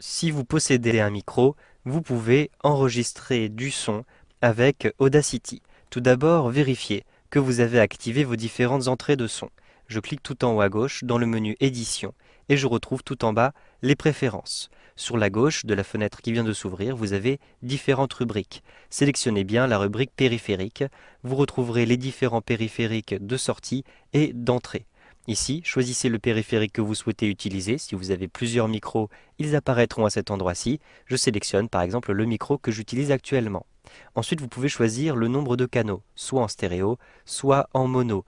Si vous possédez un micro, vous pouvez enregistrer du son avec Audacity. Tout d'abord, vérifiez que vous avez activé vos différentes entrées de son. Je clique tout en haut à gauche dans le menu Édition et je retrouve tout en bas les préférences. Sur la gauche de la fenêtre qui vient de s'ouvrir, vous avez différentes rubriques. Sélectionnez bien la rubrique périphérique. Vous retrouverez les différents périphériques de sortie et d'entrée. Ici, choisissez le périphérique que vous souhaitez utiliser. Si vous avez plusieurs micros, ils apparaîtront à cet endroit-ci. Je sélectionne par exemple le micro que j'utilise actuellement. Ensuite, vous pouvez choisir le nombre de canaux, soit en stéréo, soit en mono.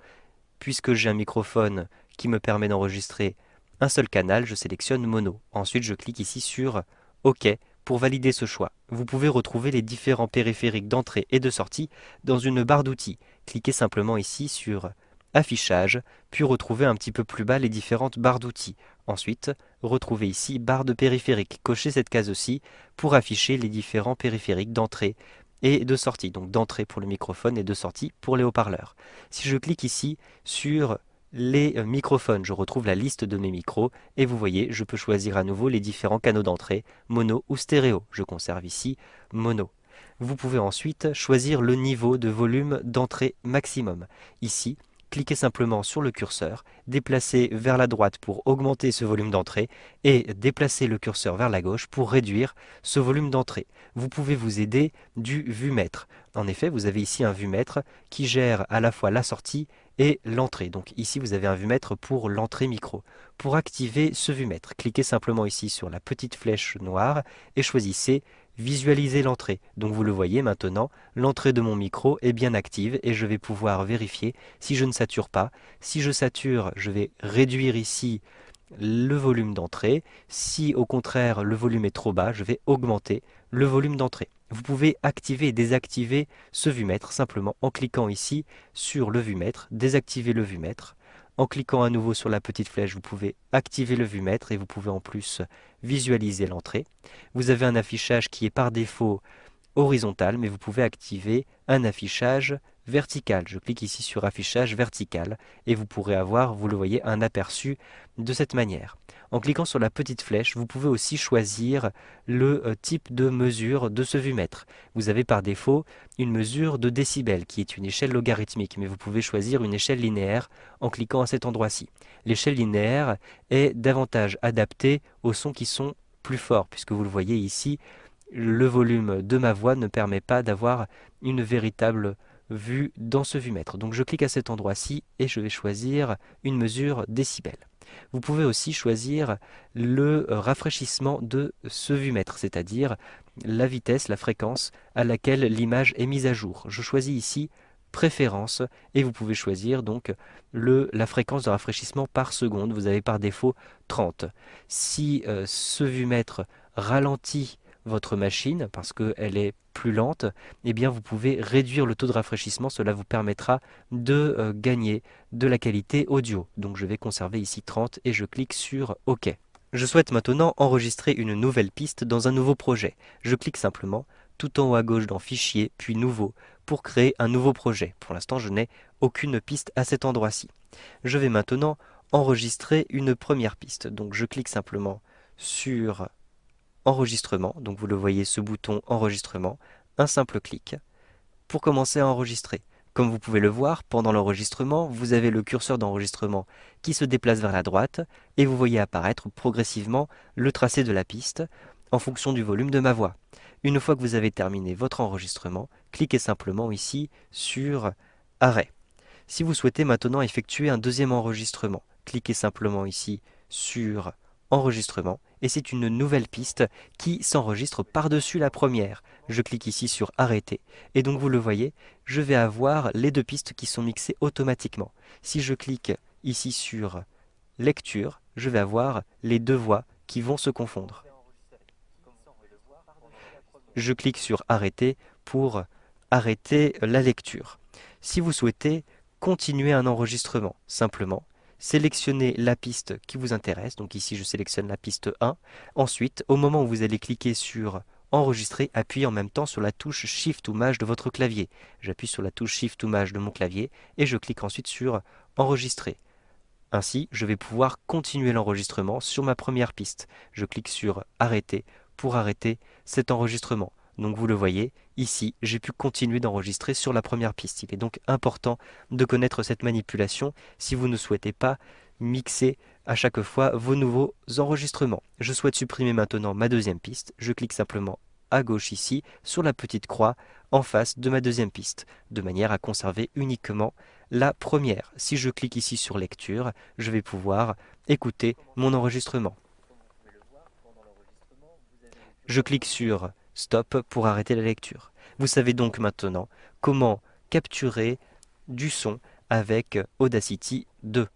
Puisque j'ai un microphone qui me permet d'enregistrer un seul canal, je sélectionne mono. Ensuite, je clique ici sur OK pour valider ce choix. Vous pouvez retrouver les différents périphériques d'entrée et de sortie dans une barre d'outils. Cliquez simplement ici sur Affichage, puis retrouvez un petit peu plus bas les différentes barres d'outils. Ensuite, retrouvez ici barre de périphériques. Cochez cette case aussi pour afficher les différents périphériques d'entrée et de sortie. Donc d'entrée pour le microphone et de sortie pour les haut-parleurs. Si je clique ici sur les microphones, je retrouve la liste de mes micros et vous voyez, je peux choisir à nouveau les différents canaux d'entrée, mono ou stéréo. Je conserve ici mono. Vous pouvez ensuite choisir le niveau de volume d'entrée maximum. Ici, cliquez simplement sur le curseur, déplacez vers la droite pour augmenter ce volume d'entrée et déplacez le curseur vers la gauche pour réduire ce volume d'entrée. Vous pouvez vous aider du vumètre. En effet, vous avez ici un vumètre qui gère à la fois la sortie et l'entrée. Donc ici, vous avez un vumètre pour l'entrée micro. Pour activer ce vumètre, cliquez simplement ici sur la petite flèche noire et choisissez Visualiser l'entrée. Donc vous le voyez maintenant, l'entrée de mon micro est bien active et je vais pouvoir vérifier si je ne sature pas. Si je sature, je vais réduire ici le volume d'entrée. Si au contraire le volume est trop bas, je vais augmenter le volume d'entrée. Vous pouvez activer et désactiver ce vumètre simplement en cliquant ici sur le vumètre, désactiver le vumètre. En cliquant à nouveau sur la petite flèche, vous pouvez activer le vumètre et vous pouvez en plus visualiser l'entrée. Vous avez un affichage qui est par défaut horizontal, mais vous pouvez activer un affichage vertical. Je clique ici sur affichage vertical et vous pourrez avoir, vous le voyez, un aperçu de cette manière. En cliquant sur la petite flèche, vous pouvez aussi choisir le type de mesure de ce vumètre. Vous avez par défaut une mesure de décibels qui est une échelle logarithmique, mais vous pouvez choisir une échelle linéaire en cliquant à cet endroit-ci. L'échelle linéaire est davantage adaptée aux sons qui sont plus forts, puisque vous le voyez ici, le volume de ma voix ne permet pas d'avoir une véritable vue dans ce vumètre. Donc je clique à cet endroit-ci et je vais choisir une mesure décibels. Vous pouvez aussi choisir le rafraîchissement de ce vumètre, c'est-à-dire la vitesse, la fréquence à laquelle l'image est mise à jour. Je choisis ici préférence et vous pouvez choisir donc la fréquence de rafraîchissement par seconde. Vous avez par défaut 30. Si ce vumètre ralentit votre machine parce qu'elle est plus lente, eh bien vous pouvez réduire le taux de rafraîchissement. Cela vous permettra de gagner de la qualité audio. Donc je vais conserver ici 30 et je clique sur OK. Je souhaite maintenant enregistrer une nouvelle piste dans un nouveau projet. Je clique simplement tout en haut à gauche dans Fichier, puis Nouveau, pour créer un nouveau projet. Pour l'instant, je n'ai aucune piste à cet endroit-ci. Je vais maintenant enregistrer une première piste. Donc je clique simplement sur Enregistrement, donc vous le voyez ce bouton Enregistrement, un simple clic pour commencer à enregistrer. Comme vous pouvez le voir, pendant l'enregistrement, vous avez le curseur d'enregistrement qui se déplace vers la droite et vous voyez apparaître progressivement le tracé de la piste en fonction du volume de ma voix. Une fois que vous avez terminé votre enregistrement, cliquez simplement ici sur Arrêt. Si vous souhaitez maintenant effectuer un deuxième enregistrement, cliquez simplement ici sur Enregistrement et c'est une nouvelle piste qui s'enregistre par-dessus la première. Je clique ici sur Arrêter et donc vous le voyez, je vais avoir les deux pistes qui sont mixées automatiquement. Si je clique ici sur Lecture, je vais avoir les deux voix qui vont se confondre. Je clique sur Arrêter pour arrêter la lecture. Si vous souhaitez continuer un enregistrement, simplement, sélectionnez la piste qui vous intéresse. Donc ici, je sélectionne la piste 1. Ensuite, au moment où vous allez cliquer sur Enregistrer, appuyez en même temps sur la touche Shift ou Maj de votre clavier. J'appuie sur la touche Shift ou Maj de mon clavier et je clique ensuite sur Enregistrer. Ainsi, je vais pouvoir continuer l'enregistrement sur ma première piste. Je clique sur Arrêter pour arrêter cet enregistrement. Donc vous le voyez, ici, j'ai pu continuer d'enregistrer sur la première piste. Il est donc important de connaître cette manipulation si vous ne souhaitez pas mixer à chaque fois vos nouveaux enregistrements. Je souhaite supprimer maintenant ma deuxième piste. Je clique simplement à gauche ici sur la petite croix en face de ma deuxième piste, de manière à conserver uniquement la première. Si je clique ici sur lecture, je vais pouvoir écouter mon enregistrement. Je clique sur stop pour arrêter la lecture. Vous savez donc maintenant comment capturer du son avec Audacity 2.